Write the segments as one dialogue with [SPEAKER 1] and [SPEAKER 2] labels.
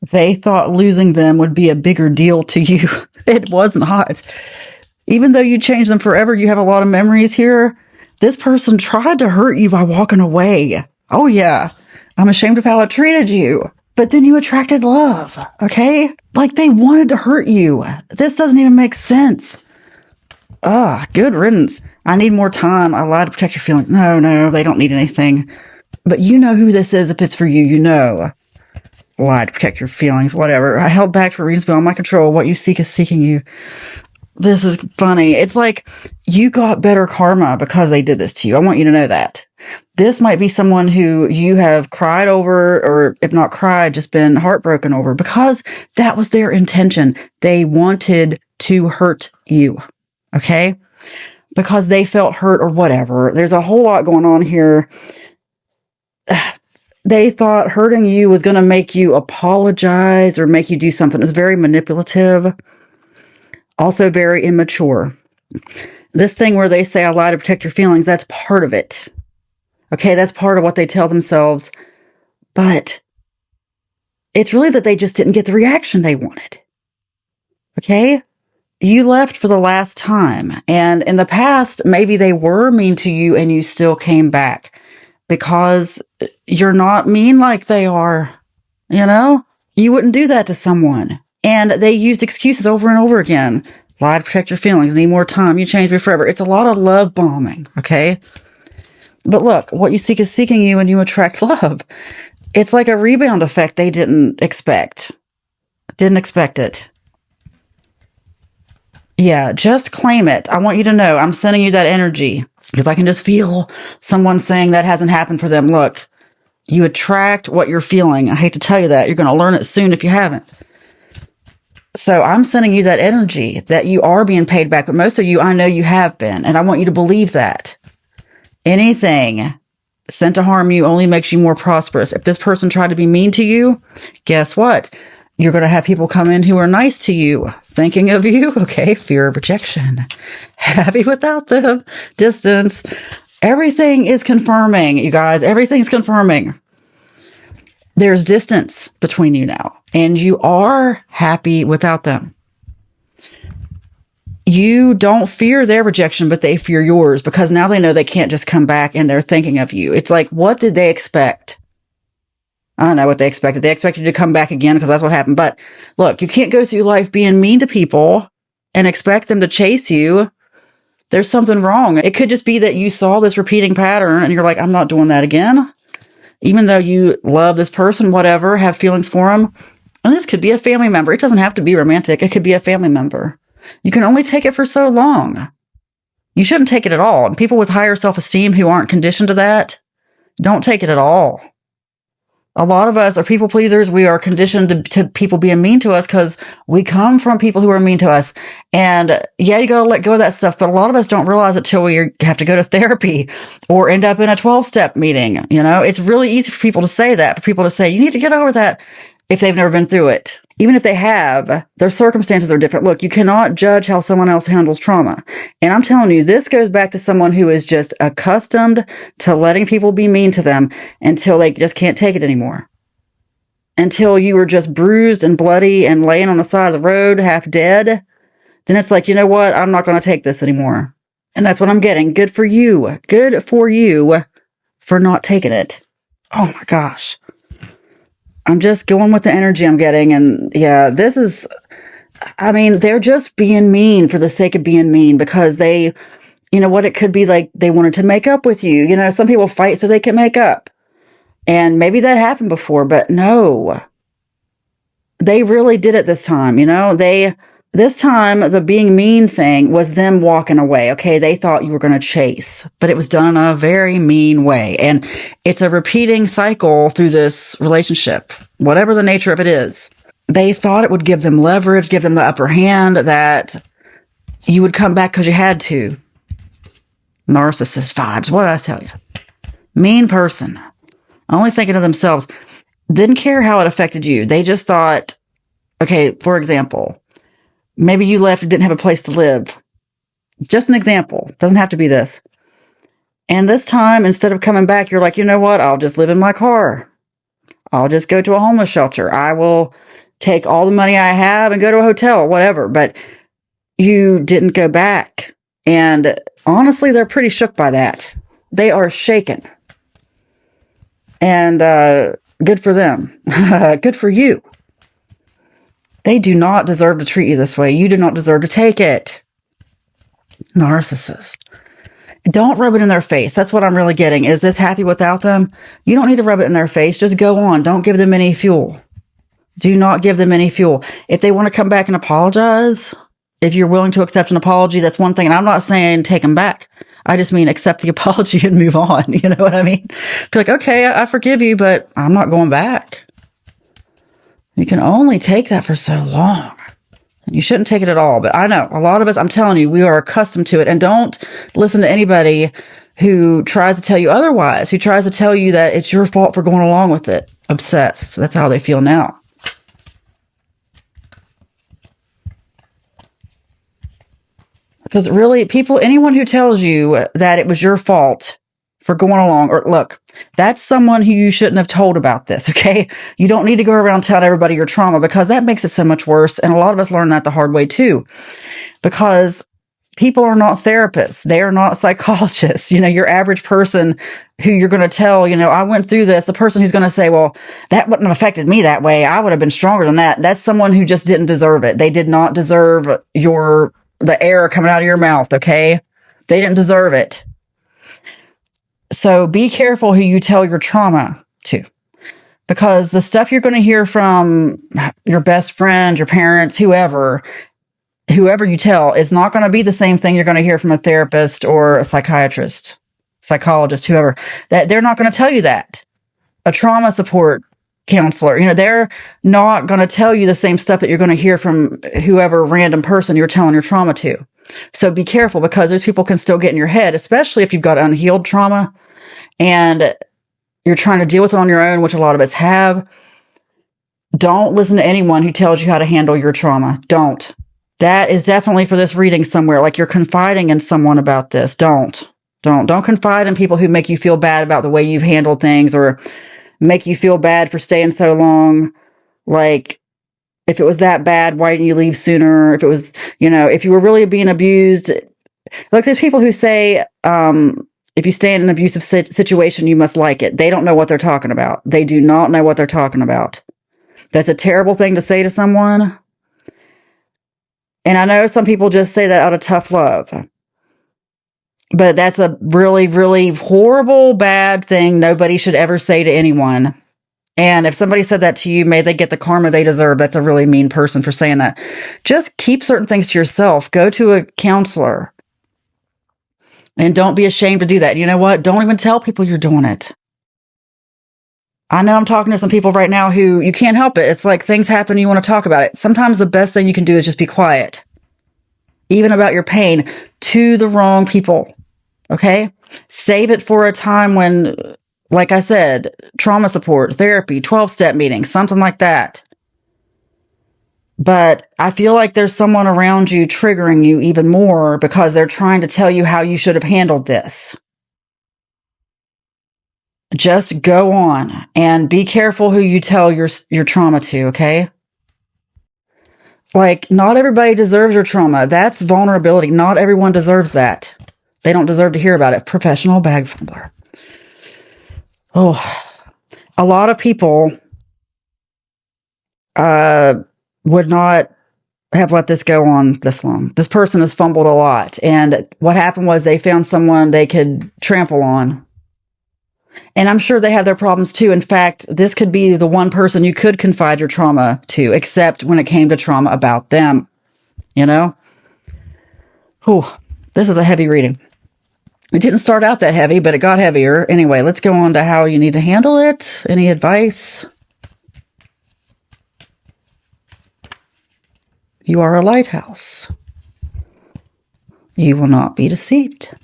[SPEAKER 1] They thought losing them would be a bigger deal to you. It was not. Even though you changed them forever, you have a lot of memories here. This person tried to hurt you by walking away. Oh, yeah. I'm ashamed of how I treated you. But then you attracted love, okay? Like they wanted to hurt you. This doesn't even make sense. Good riddance. I need more time. I lied to protect your feelings. No, they don't need anything. But you know who this is if it's for you, you know. Lie to protect your feelings, whatever. I held back for reasons beyond my control. What you seek is seeking you. This is funny. It's like you got better karma because they did this to you. I want you to know that. This might be someone who you have cried over, or if not cried, just been heartbroken over, because that was their intention. They wanted to hurt you. Okay? Because they felt hurt or whatever. There's a whole lot going on here. They thought hurting you was going to make you apologize or make you do something. It was very manipulative. Also very immature. This thing where they say, I lie to protect your feelings, that's part of it. Okay, that's part of what they tell themselves. But it's really that they just didn't get the reaction they wanted. Okay? You left for the last time. And in the past, maybe they were mean to you and you still came back. Because you're not mean like they are. You know? You wouldn't do that to someone. And they used excuses over and over again. Lie to protect your feelings. Need more time. You changed me forever. It's a lot of love bombing, okay? But look, what you seek is seeking you and you attract love. It's like a rebound effect they didn't expect. Didn't expect it. Yeah, just claim it. I want you to know I'm sending you that energy because I can just feel someone saying that hasn't happened for them. Look, you attract what you're feeling. I hate to tell you that. You're going to learn it soon if you haven't. So I'm sending you that energy that you are being paid back. But most of you, I know you have been. And I want you to believe that. Anything sent to harm you only makes you more prosperous. If this person tried to be mean to you, guess what? You're going to have people come in who are nice to you, thinking of you. Okay, fear of rejection. Happy without them. Distance. Everything is confirming, you guys. Everything's confirming. There's distance between you now, and you are happy without them. You don't fear their rejection, but they fear yours because now they know they can't just come back and they're thinking of you. It's like, what did they expect? I don't know what they expected. They expected you to come back again because that's what happened. But look, you can't go through life being mean to people and expect them to chase you. There's something wrong. It could just be that you saw this repeating pattern and you're like, I'm not doing that again. Even though you love this person, whatever, have feelings for them. And this could be a family member. It doesn't have to be romantic. It could be a family member. You can only take it for so long. You shouldn't take it at all. And people with higher self-esteem who aren't conditioned to that, don't take it at all. A lot of us are people pleasers. We are conditioned to people being mean to us because we come from people who are mean to us. And yeah, you got to let go of that stuff. But a lot of us don't realize it till we have to go to therapy or end up in a 12-step meeting. You know, it's really easy for people to say that, for people to say, you need to get over that if they've never been through it. Even if they have, their circumstances are different. Look, you cannot judge how someone else handles trauma. And I'm telling you, this goes back to someone who is just accustomed to letting people be mean to them until they just can't take it anymore. Until you are just bruised and bloody and laying on the side of the road, half dead. Then it's like, you know what? I'm not going to take this anymore. And that's what I'm getting. Good for you. Good for you for not taking it. Oh my gosh. I'm just going with the energy I'm getting. And yeah, this is, I mean, they're just being mean for the sake of being mean because they, you know what, it could be like they wanted to make up with you. You know, some people fight so they can make up. And maybe that happened before, but no. They really did it this time, you know? This time, the being mean thing was them walking away, okay? They thought you were going to chase, but it was done in a very mean way. And it's a repeating cycle through this relationship, whatever the nature of it is. They thought it would give them leverage, give them the upper hand, that you would come back because you had to. Narcissist vibes, what did I tell you? Mean person. Only thinking of themselves. Didn't care how it affected you. They just thought, okay, for example, maybe you left and didn't have a place to live. Just an example. Doesn't have to be this. And this time, instead of coming back, you're like, you know what? I'll just live in my car. I'll just go to a homeless shelter. I will take all the money I have and go to a hotel, whatever. But you didn't go back. And honestly, they're pretty shook by that. They are shaken. And good for them. Good for you. They do not deserve to treat you this way. You do not deserve to take it. Narcissist. Don't rub it in their face. That's what I'm really getting. Is this happy without them? You don't need to rub it in their face. Just go on. Don't give them any fuel. Do not give them any fuel. If they want to come back and apologize, if you're willing to accept an apology, that's one thing. And I'm not saying take them back. I just mean accept the apology and move on. You know what I mean? Be like, okay, I forgive you, but I'm not going back. You can only take that for so long. And you shouldn't take it at all. But I know a lot of us, I'm telling you, we are accustomed to it. And don't listen to anybody who tries to tell you otherwise, who tries to tell you that it's your fault for going along with it. Obsessed. That's how they feel now. Because really, anyone who tells you that it was your fault for going along, or look, that's someone who you shouldn't have told about this, okay? You don't need to go around telling everybody your trauma, because that makes it so much worse. And a lot of us learn that the hard way too, because people are not therapists. They are not psychologists. Your average person who you're going to tell, I went through this, the person who's going to say, well, that wouldn't have affected me that way. I would have been stronger than that. That's someone who just didn't deserve it. They did not deserve the air coming out of your mouth, okay? They didn't deserve it. So be careful who you tell your trauma to, because the stuff you're going to hear from your best friend, your parents, whoever you tell is not going to be the same thing you're going to hear from a therapist or a psychiatrist, psychologist, whoever. That they're not going to tell you that. A trauma support counselor, they're not going to tell you the same stuff that you're going to hear from whoever random person you're telling your trauma to. So be careful, because those people can still get in your head, especially if you've got unhealed trauma and you're trying to deal with it on your own, which a lot of us have. Don't listen to anyone who tells you how to handle your trauma. Don't. That is definitely for this reading somewhere. Like you're confiding in someone about this. Don't confide in people who make you feel bad about the way you've handled things, or make you feel bad for staying so long. Like, if it was that bad, why didn't you leave sooner? If it was, if you were really being abused. Like, there's people who say, if you stay in an abusive situation, you must like it. They don't know what they're talking about. They do not know what they're talking about. That's a terrible thing to say to someone. And I know some people just say that out of tough love. But that's a really, really horrible, bad thing nobody should ever say to anyone. And if somebody said that to you, may they get the karma they deserve. That's a really mean person for saying that. Just keep certain things to yourself. Go to a counselor. And don't be ashamed to do that. You know what? Don't even tell people you're doing it. I know I'm talking to some people right now who you can't help it. It's like things happen and you want to talk about it. Sometimes the best thing you can do is just be quiet. Even about your pain, to the wrong people. Okay? Save it for a time when, like I said, trauma support, therapy, 12-step meetings, something like that. But I feel like there's someone around you triggering you even more, because they're trying to tell you how you should have handled this. Just go on and be careful who you tell your trauma to, okay? Like, not everybody deserves your trauma. That's vulnerability. Not everyone deserves that. They don't deserve to hear about it. Professional bag fumbler. Oh, a lot of people would not have let this go on this long. This person has fumbled a lot. And what happened was they found someone they could trample on. And I'm sure they have their problems too. In fact, this could be the one person you could confide your trauma to, except when it came to trauma about them. Whew, this is a heavy reading. It didn't start out that heavy, but it got heavier. Anyway, let's go on to how you need to handle it. Any advice? You are a lighthouse. You will not be deceived.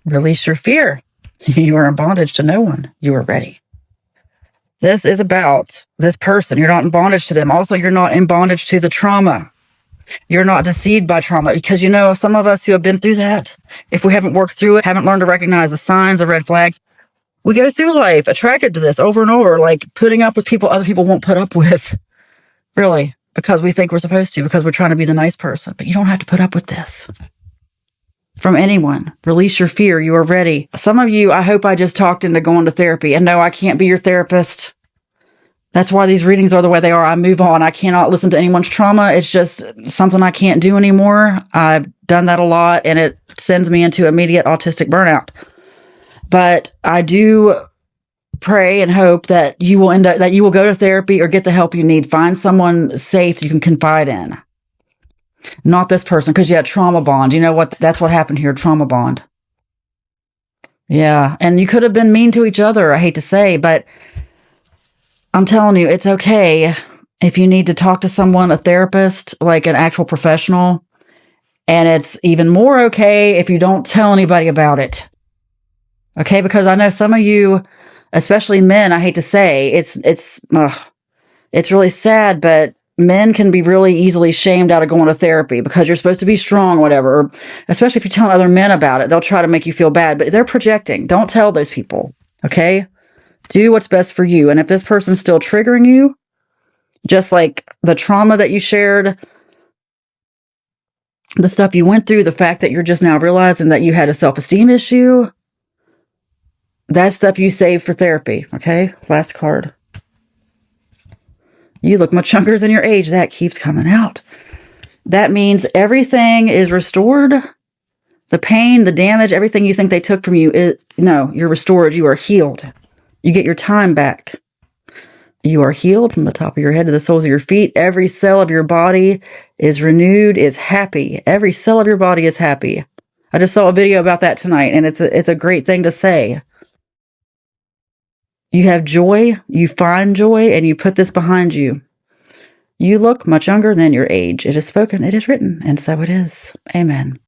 [SPEAKER 1] Release your fear. You are in bondage to no one. You are ready. This is about this person. You're not in bondage to them. Also, you're not in bondage to the trauma. You're not deceived by trauma, because some of us who have been through that, if we haven't worked through it, haven't learned to recognize the signs, the red flags, We go through life attracted to this over and over, like putting up with people other people won't put up with, really, because we think we're supposed to, because we're trying to be the nice person. But you don't have to put up with this from anyone. Release your fear. You are ready. Some of you, I hope I just talked into going to therapy. And no, I can't be your therapist. That's why these readings are the way they are. I move on. I cannot listen to anyone's trauma. It's just something I can't do anymore. I've done that a lot, and it sends me into immediate autistic burnout. But I do pray and hope that you will that you will go to therapy or get the help you need. Find someone safe you can confide in. Not this person, because you had trauma bond. You know what? That's what happened here. Trauma bond. Yeah. And you could have been mean to each other. I hate to say, but I'm telling you, it's okay if you need to talk to someone, a therapist, like an actual professional. And it's even more okay if you don't tell anybody about it. Okay? Because I know some of you, especially men, I hate to say, it's really sad, but men can be really easily shamed out of going to therapy because you're supposed to be strong or whatever. Or especially if you're telling other men about it, they'll try to make you feel bad, but they're projecting. Don't tell those people. Okay? Do what's best for you. And if this person's still triggering you, just like the trauma that you shared, the stuff you went through, the fact that you're just now realizing that you had a self-esteem issue, that stuff you save for therapy. Okay? Last card. You look much younger than your age. That keeps coming out. That means everything is restored. The pain, the damage, everything you think they took from you, no, you're restored. You are healed. You get your time back. You are healed from the top of your head to the soles of your feet. Every cell of your body is renewed, is happy. Every cell of your body is happy. I just saw a video about that tonight, and it's a great thing to say. You have joy, you find joy, and you put this behind you. You look much younger than your age. It is spoken, it is written, and so it is. Amen.